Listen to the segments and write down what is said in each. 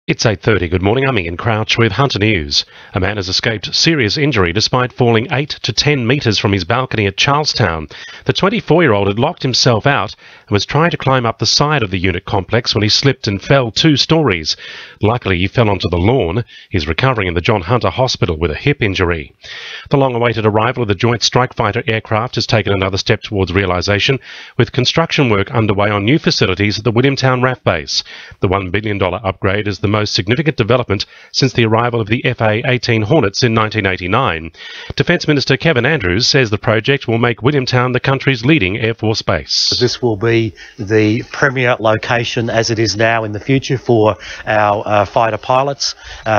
It's 8:30. Good morning. I'm Ian Crouch with Hunter News. A man has escaped serious injury despite falling 8 to 10 metres from his balcony at Charlestown. The 24-year-old had locked himself out and was trying to climb up the side of the unit complex when he slipped and fell 2 stories. Luckily, he fell onto the lawn. He's recovering in the John Hunter Hospital with a hip injury. The long-awaited arrival of the Joint Strike Fighter aircraft has taken another step towards realisation, with construction work underway on new facilities at the Williamtown RAF base. The $1 billion upgrade is the most significant development since the arrival of the FA-18 Hornets in 1989. Defence Minister Kevin Andrews says the project will make Williamtown the country's leading Air Force base. This will be the premier location, as it is now, in the future for our fighter pilots,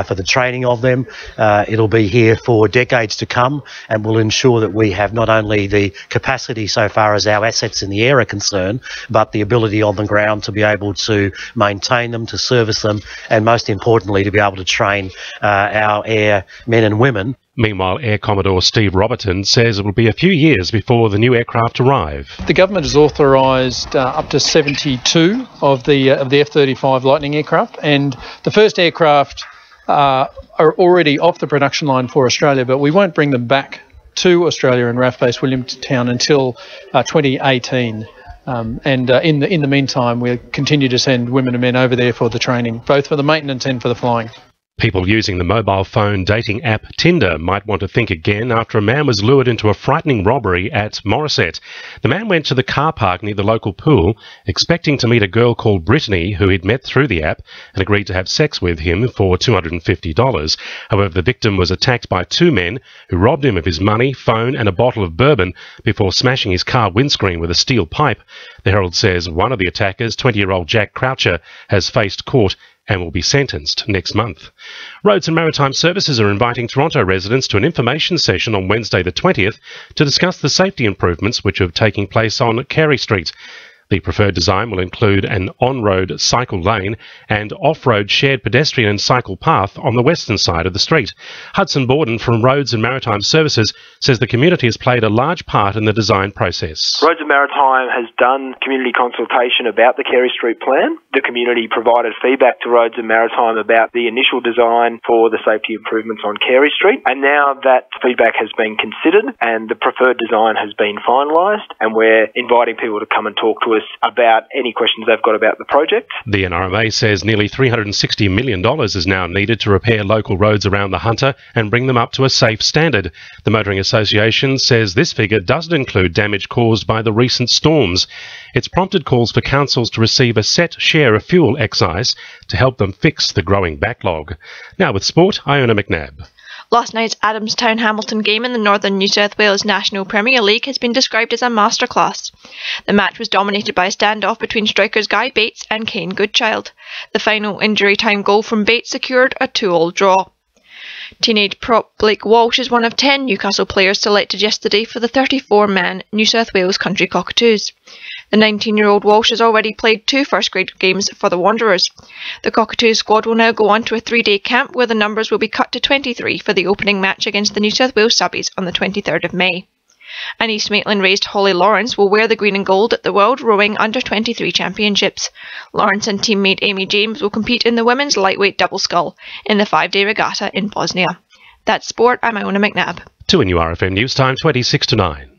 for the training of them. It'll be here for decades to come and will ensure that we have not only the capacity so far as our assets in the air are concerned, but the ability on the ground to be able to maintain them, to service them, and most importantly to be able to train our air men and women. Meanwhile, Air Commodore Steve Roberton says it will be a few years before the new aircraft arrive. The government has authorised up to 72 of the F-35 Lightning aircraft, and the first aircraft are already off the production line for Australia, but we won't bring them back to Australia and RAF Base Williamtown until 2018. In the meantime, we'll continue to send women and men over there for the training, both for the maintenance and for the flying. People using the mobile phone dating app Tinder might want to think again after a man was lured into a frightening robbery at Morisset. The man went to the car park near the local pool, expecting to meet a girl called Brittany, who he'd met through the app, and agreed to have sex with him for $250. However, the victim was attacked by 2 men who robbed him of his money, phone and a bottle of bourbon before smashing his car windscreen with a steel pipe. The Herald says one of the attackers, 20-year-old Jack Croucher, has faced court and will be sentenced next month. Roads and Maritime Services are inviting Toronto residents to an information session on Wednesday the 20th to discuss the safety improvements which are taking place on Carey Street. The preferred design will include an on-road cycle lane and off-road shared pedestrian and cycle path on the western side of the street. Hudson Borden from Roads and Maritime Services says the community has played a large part in the design process. Roads and Maritime has done community consultation about the Carey Street plan. The community provided feedback to Roads and Maritime about the initial design for the safety improvements on Carey Street. And now that feedback has been considered and the preferred design has been finalised, and we're inviting people to come and talk to us about any questions they've got about the project. The NRMA says nearly $360 million is now needed to repair local roads around the Hunter and bring them up to a safe standard. The Motoring Association says this figure doesn't include damage caused by the recent storms. It's prompted calls for councils to receive a set share of fuel excise to help them fix the growing backlog. Now with sport, Iona McNabb. Last night's Adamstown-Hamilton game in the Northern New South Wales National Premier League has been described as a masterclass. The match was dominated by a standoff between strikers Guy Bates and Kane Goodchild. The final injury time goal from Bates secured a 2-2 draw. Teenage prop Blake Walsh is one of 10 Newcastle players selected yesterday for the 34-man New South Wales Country Cockatoos. The 19-year-old Walsh has already played 2 first-grade games for the Wanderers. The Cockatoos squad will now go on to a 3-day camp where the numbers will be cut to 23 for the opening match against the New South Wales Subbies on the 23rd of May. And East Maitland-raised Holly Lawrence will wear the green and gold at the World Rowing Under-23 Championships. Lawrence and teammate Amy James will compete in the women's lightweight double scull in the 5-day regatta in Bosnia. That's sport. I'm Iona McNabb. 2 in URFM News Time, 26 to 9.